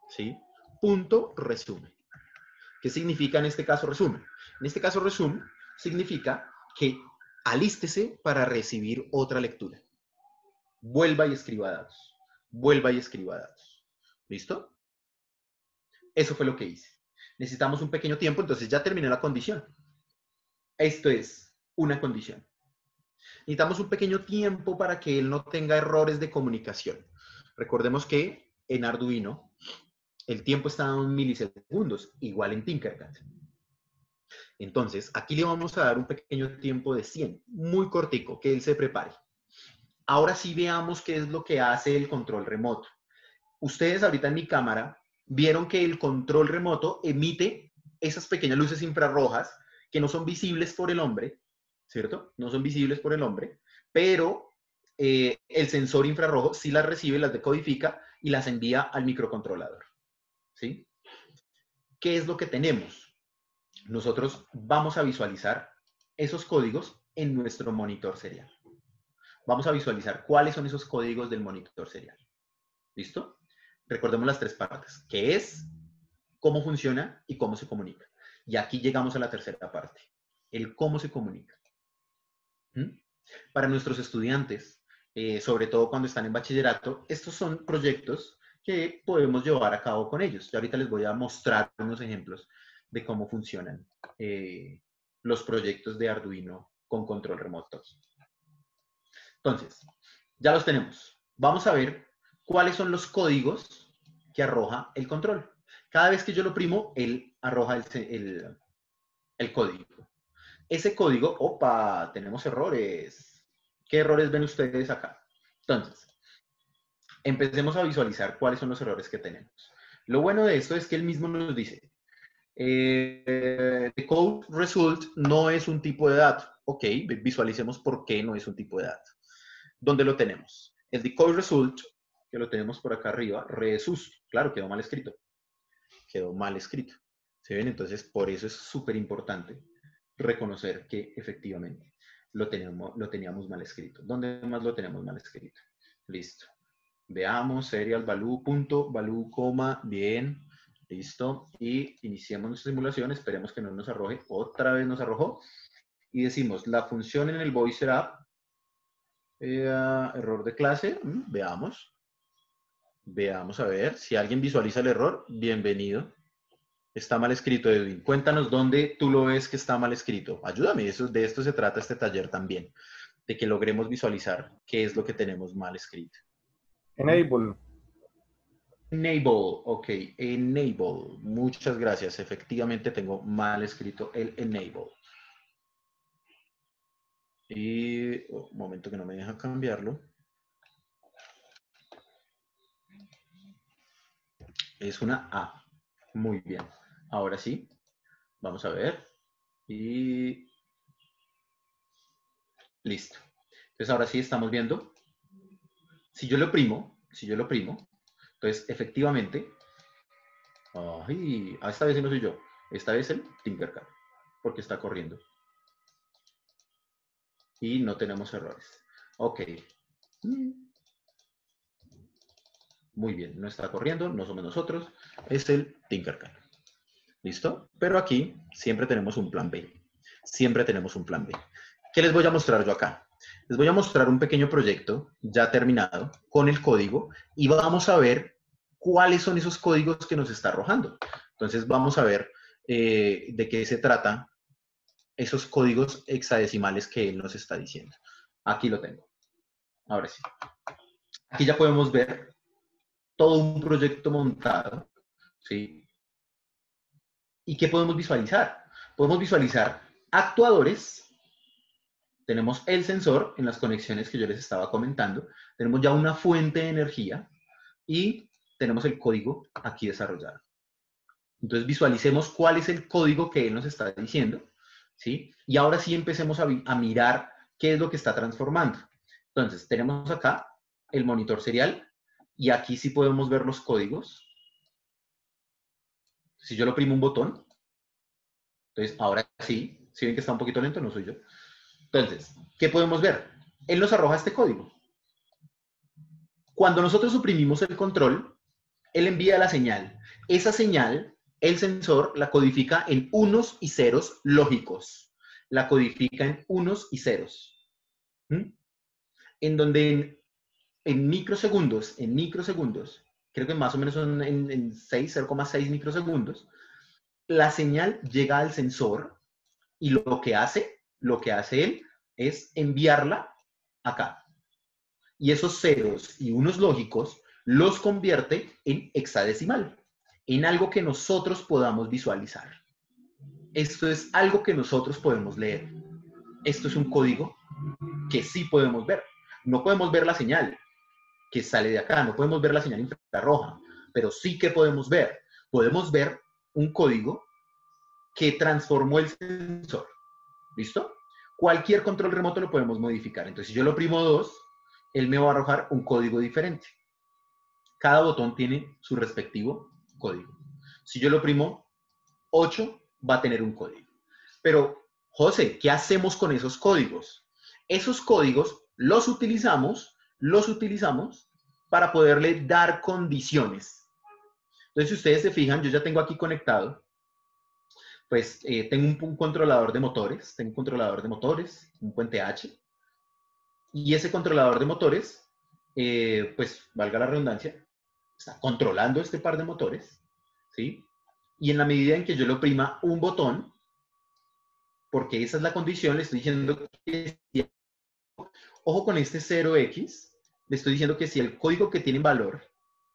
¿sí? Punto resume. ¿Qué significa en este caso resume? En este caso resume significa que alístese para recibir otra lectura. Vuelva y escriba datos. ¿Listo? Eso fue lo que hice. Necesitamos un pequeño tiempo, entonces ya terminé la condición. Esto es una condición. Necesitamos un pequeño tiempo para que él no tenga errores de comunicación. Recordemos que en Arduino el tiempo está en milisegundos, igual en Tinkercad. Entonces, aquí le vamos a dar un pequeño tiempo de 100, muy cortico, que él se prepare. Ahora sí veamos qué es lo que hace el control remoto. Ustedes ahorita en mi cámara vieron que el control remoto emite esas pequeñas luces infrarrojas que no son visibles por el hombre, ¿cierto? No son visibles por el hombre, pero el sensor infrarrojo sí las recibe, las decodifica y las envía al microcontrolador, ¿sí? ¿Qué es lo que tenemos? Nosotros vamos a visualizar esos códigos en nuestro monitor serial. Vamos a visualizar cuáles son esos códigos del monitor serial. ¿Listo? Recordemos las tres partes, que es, cómo funciona y cómo se comunica. Y aquí llegamos a la tercera parte, el cómo se comunica. Para nuestros estudiantes, sobre todo cuando están en bachillerato, estos son proyectos que podemos llevar a cabo con ellos. Y ahorita les voy a mostrar unos ejemplos de cómo funcionan los proyectos de Arduino con control remoto. Entonces, ya los tenemos. Vamos a ver cuáles son los códigos que arroja el control. Cada vez que yo lo oprimo, él arroja el código. Ese código, ¡opa! Tenemos errores. ¿Qué errores ven ustedes acá? Entonces, empecemos a visualizar cuáles son los errores que tenemos. Lo bueno de esto es que él mismo nos dice, the code result no es un tipo de dato. Ok, visualicemos por qué no es un tipo de dato. ¿Dónde lo tenemos? El decode result, que lo tenemos por acá arriba, resus, claro, quedó mal escrito. Quedó mal escrito. ¿Se ven? Entonces, por eso es súper importante reconocer que efectivamente lo teníamos mal escrito. ¿Dónde más lo tenemos mal escrito? Listo. Veamos, serial value, punto, value, coma, bien. Listo. Y iniciemos nuestra simulación. Esperemos que no nos arroje. Otra vez nos arrojó. Y decimos, la función en el voice será error de clase. Veamos. Veamos a ver. Si alguien visualiza el error, bienvenido. Está mal escrito, Edwin. Cuéntanos dónde tú lo ves que está mal escrito. Ayúdame, de esto se trata este taller también. De que logremos visualizar qué es lo que tenemos mal escrito. Enable. Enable, ok. Enable. Muchas gracias. Efectivamente tengo mal escrito el enable. Y un momento que no me deja cambiarlo. Es una A. Muy bien. Ahora sí. Vamos a ver. Y listo. Entonces ahora sí estamos viendo. Si yo lo oprimo, entonces efectivamente, esta vez no soy yo, esta vez el Tinkercad, porque está corriendo. Y no tenemos errores. Ok. Muy bien, no está corriendo, no somos nosotros, es el Tinkercad. ¿Listo? Pero aquí siempre tenemos un plan B. Siempre tenemos un plan B. ¿Qué les voy a mostrar yo acá? Les voy a mostrar un pequeño proyecto ya terminado con el código y vamos a ver cuáles son esos códigos que nos está arrojando. Entonces vamos a ver de qué se trata esos códigos hexadecimales que él nos está diciendo. Aquí lo tengo. Ahora sí. Aquí ya podemos ver todo un proyecto montado, ¿sí? ¿Y qué podemos visualizar? Podemos visualizar actuadores. Tenemos el sensor en las conexiones que yo les estaba comentando. Tenemos ya una fuente de energía y tenemos el código aquí desarrollado. Entonces visualicemos cuál es el código que él nos está diciendo, ¿sí? Y ahora sí empecemos a mirar qué es lo que está transformando. Entonces tenemos acá el monitor serial y aquí sí podemos ver los códigos. Si yo lo oprimo un botón, entonces ahora sí, si ven que está un poquito lento, no soy yo. Entonces, ¿qué podemos ver? Él nos arroja este código. Cuando nosotros suprimimos el control, él envía la señal. Esa señal, el sensor la codifica en unos y ceros lógicos. La codifica en unos y ceros. En donde en microsegundos, creo que más o menos son en 0,6 microsegundos, la señal llega al sensor y lo que hace él es enviarla acá. Y esos ceros y unos lógicos los convierte en hexadecimal, en algo que nosotros podamos visualizar. Esto es algo que nosotros podemos leer. Esto es un código que sí podemos ver. No podemos ver la señal que sale de acá, no podemos ver la señal infrarroja, pero sí que podemos ver. Podemos ver un código que transformó el sensor. ¿Listo? Cualquier control remoto lo podemos modificar. Entonces, si yo lo oprimo 2, él me va a arrojar un código diferente. Cada botón tiene su respectivo código. Si yo lo oprimo 8, va a tener un código. Pero, José, ¿qué hacemos con esos códigos? Esos códigos los utilizamos para poderle dar condiciones. Entonces, si ustedes se fijan, yo ya tengo aquí conectado, pues tengo un controlador de motores, un puente H, y ese controlador de motores, pues valga la redundancia, está controlando este par de motores, ¿sí? Y en la medida en que yo le oprima un botón, porque esa es la condición, le estoy diciendo que, ojo con este 0x, le estoy diciendo que si el código que tiene valor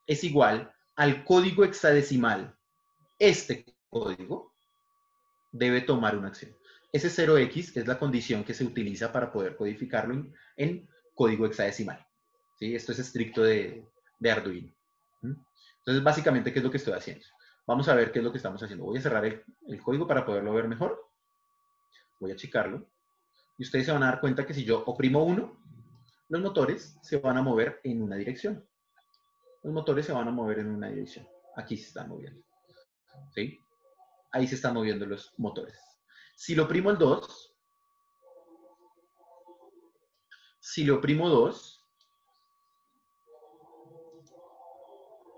es igual al código hexadecimal, este código debe tomar una acción. Ese 0x es la condición que se utiliza para poder codificarlo en código hexadecimal. ¿Sí? Esto es estricto de Arduino. Entonces, básicamente, ¿qué es lo que estoy haciendo? Vamos a ver qué es lo que estamos haciendo. Voy a cerrar el código para poderlo ver mejor. Voy a achicarlo. Y ustedes se van a dar cuenta que si yo oprimo 1, los motores se van a mover en una dirección. Los motores se van a mover en una dirección. Aquí se están moviendo. ¿Sí? Ahí se están moviendo los motores. Si lo oprimo el 2,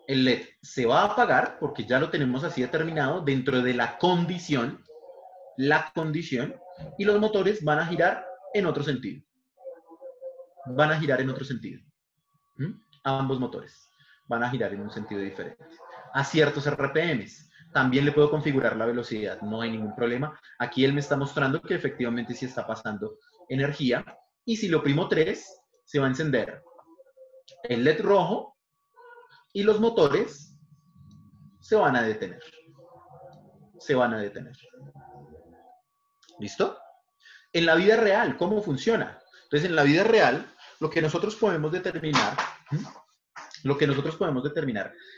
el LED se va a apagar porque ya lo tenemos así determinado dentro de la condición, y los motores van a girar en otro sentido. Ambos motores van a girar en un sentido diferente. A ciertos RPMs. También le puedo configurar la velocidad, no hay ningún problema. Aquí él me está mostrando que efectivamente sí está pasando energía. Y si lo oprimo 3, se va a encender el LED rojo y los motores se van a detener. ¿Listo? En la vida real, ¿cómo funciona? Entonces, en la vida real, lo que nosotros podemos determinar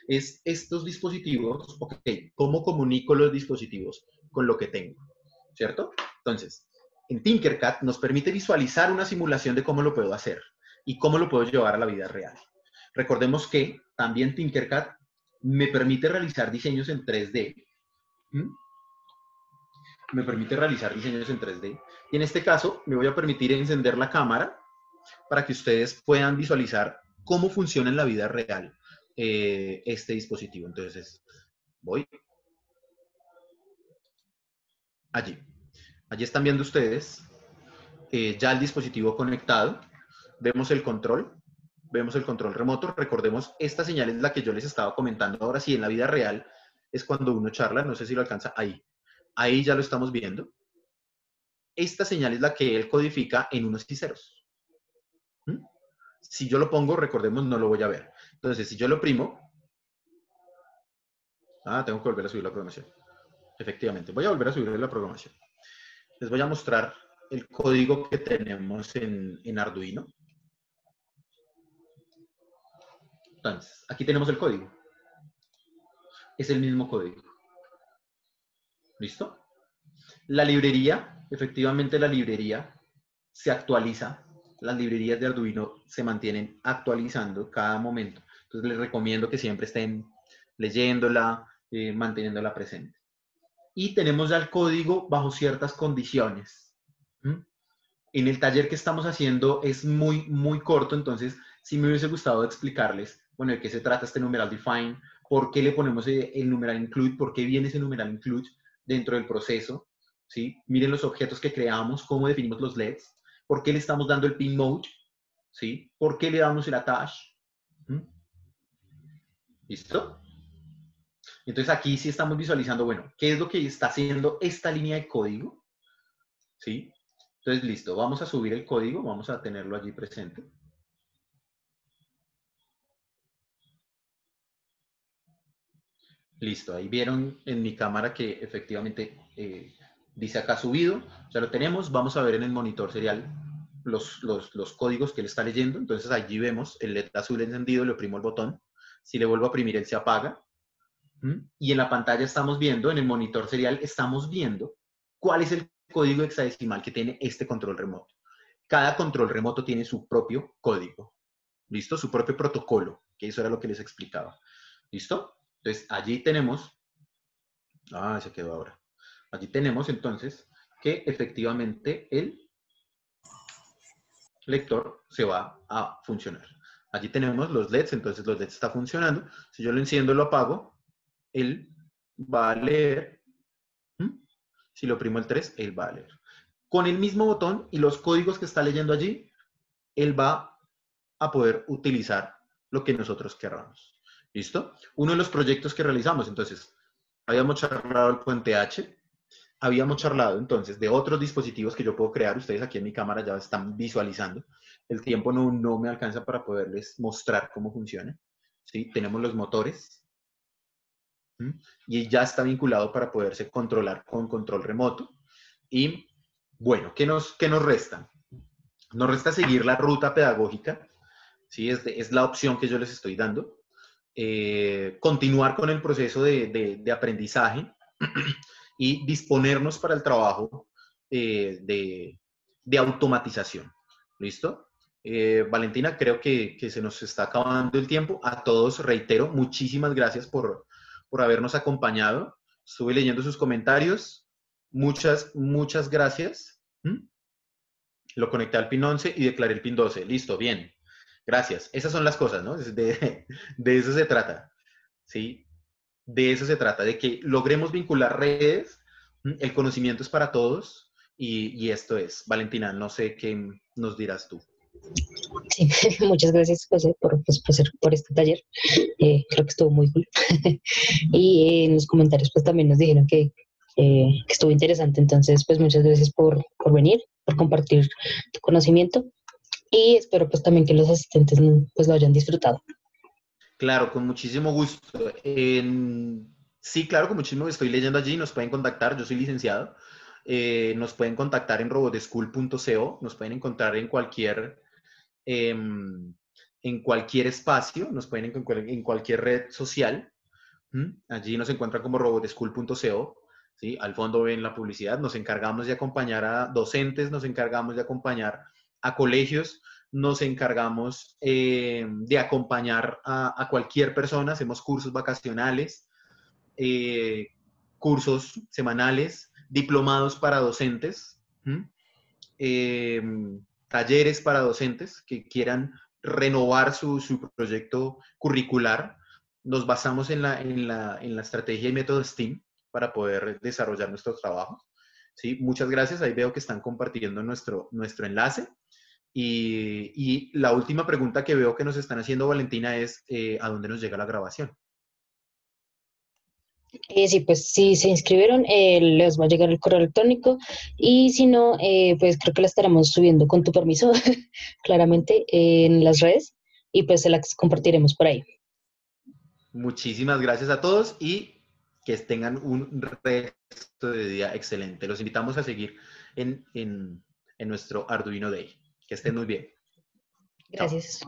es estos dispositivos, ok, ¿cómo comunico los dispositivos con lo que tengo? ¿Cierto? Entonces, en Tinkercad nos permite visualizar una simulación de cómo lo puedo hacer y cómo lo puedo llevar a la vida real. Recordemos que también Tinkercad me permite realizar diseños en 3D. Y en este caso, me voy a permitir encender la cámara para que ustedes puedan visualizar cómo funciona en la vida real este dispositivo. Entonces, voy allí. Allí están viendo ustedes ya el dispositivo conectado. Vemos el control remoto. Recordemos, esta señal es la que yo les estaba comentando. Ahora sí, en la vida real es cuando uno charla, no sé si lo alcanza ahí. Ahí ya lo estamos viendo. Esta señal es la que él codifica en unos y ceros. Si yo lo pongo, recordemos, no lo voy a ver. Entonces, si yo lo oprimo, tengo que volver a subir la programación. Efectivamente, voy a volver a subir la programación. Les voy a mostrar el código que tenemos en Arduino. Entonces, aquí tenemos el código. Es el mismo código. ¿Listo? La librería, efectivamente la librería se actualiza. Las librerías de Arduino se mantienen actualizando cada momento. Entonces les recomiendo que siempre estén leyéndola, manteniéndola presente. Y tenemos ya el código bajo ciertas condiciones. En el taller que estamos haciendo es muy, muy corto, entonces sí me hubiese gustado explicarles, bueno, de qué se trata este numeral define, por qué le ponemos el numeral include, por qué viene ese numeral include dentro del proceso, ¿sí? Miren los objetos que creamos, cómo definimos los LEDs, por qué le estamos dando el pin mode, ¿sí? ¿Por qué le damos el attach? ¿Listo? Entonces aquí sí estamos visualizando, bueno, qué es lo que está haciendo esta línea de código, ¿sí? Entonces, listo, vamos a subir el código, vamos a tenerlo allí presente. Listo, ahí vieron en mi cámara que efectivamente dice acá subido, ya lo tenemos. Vamos a ver en el monitor serial los códigos que él está leyendo. Entonces allí vemos el LED azul encendido, le oprimo el botón. Si le vuelvo a oprimir, él se apaga. Y en la pantalla estamos viendo, en el monitor serial, estamos viendo cuál es el código hexadecimal que tiene este control remoto. Cada control remoto tiene su propio código. ¿Listo? Su propio protocolo, que eso era lo que les explicaba. ¿Listo? Entonces, allí tenemos, se quedó ahora. Allí tenemos entonces que efectivamente el lector se va a funcionar. Allí tenemos los LEDs, entonces los LEDs está funcionando. Si yo lo enciendo, lo apago, él va a leer. Si lo oprimo el 3, él va a leer. Con el mismo botón y los códigos que está leyendo allí, él va a poder utilizar lo que nosotros querramos. ¿Listo? Uno de los proyectos que realizamos, entonces, habíamos charlado el puente H, habíamos charlado entonces de otros dispositivos que yo puedo crear. Ustedes aquí en mi cámara ya están visualizando. El tiempo no me alcanza para poderles mostrar cómo funciona. ¿Sí? Tenemos los motores. Y ya está vinculado para poderse controlar con control remoto. Y bueno, qué nos resta? Nos resta seguir la ruta pedagógica. ¿Sí? Es la opción que yo les estoy dando. Continuar con el proceso de aprendizaje y disponernos para el trabajo de automatización. ¿Listo? Valentina, creo que se nos está acabando el tiempo. A todos, reitero, muchísimas gracias por habernos acompañado. Estuve leyendo sus comentarios. Muchas gracias. Lo conecté al pin 11 y declaré el pin 12. Listo, bien. Gracias. Esas son las cosas, ¿no? De eso se trata. ¿Sí? De eso se trata, de que logremos vincular redes. El conocimiento es para todos y esto es. Valentina, no sé qué nos dirás tú. Sí, muchas gracias, José, por este taller. Creo que estuvo muy cool. Y en los comentarios pues también nos dijeron que estuvo interesante. Entonces, pues muchas gracias por venir, por compartir tu conocimiento y espero pues también que los asistentes pues lo hayan disfrutado. Claro, con muchísimo gusto. Sí, claro, con muchísimo gusto. Estoy leyendo allí, nos pueden contactar, yo soy licenciado. Nos pueden contactar en roboteschool.co, nos pueden encontrar en cualquier espacio, nos pueden encontrar en cualquier red social. Allí nos encuentran como roboteschool.co. ¿Sí? Al fondo ven la publicidad. Nos encargamos de acompañar a docentes, nos encargamos de acompañar a colegios, nos encargamos de acompañar a cualquier persona. Hacemos cursos vacacionales, cursos semanales, diplomados para docentes, eh, talleres para docentes que quieran renovar su proyecto curricular. Nos basamos en la estrategia y método STEAM para poder desarrollar nuestros trabajos. ¿Sí? Muchas gracias. Ahí veo que están compartiendo nuestro enlace. Y la última pregunta que veo que nos están haciendo, Valentina, es ¿a dónde nos llega la grabación? Sí, pues si se inscribieron, les va a llegar el correo electrónico y si no, pues creo que la estaremos subiendo con tu permiso, claramente, en las redes y pues se las compartiremos por ahí. Muchísimas gracias a todos y que tengan un resto de día excelente. Los invitamos a seguir en nuestro Arduino Day. Que estén muy bien. Chao. Gracias.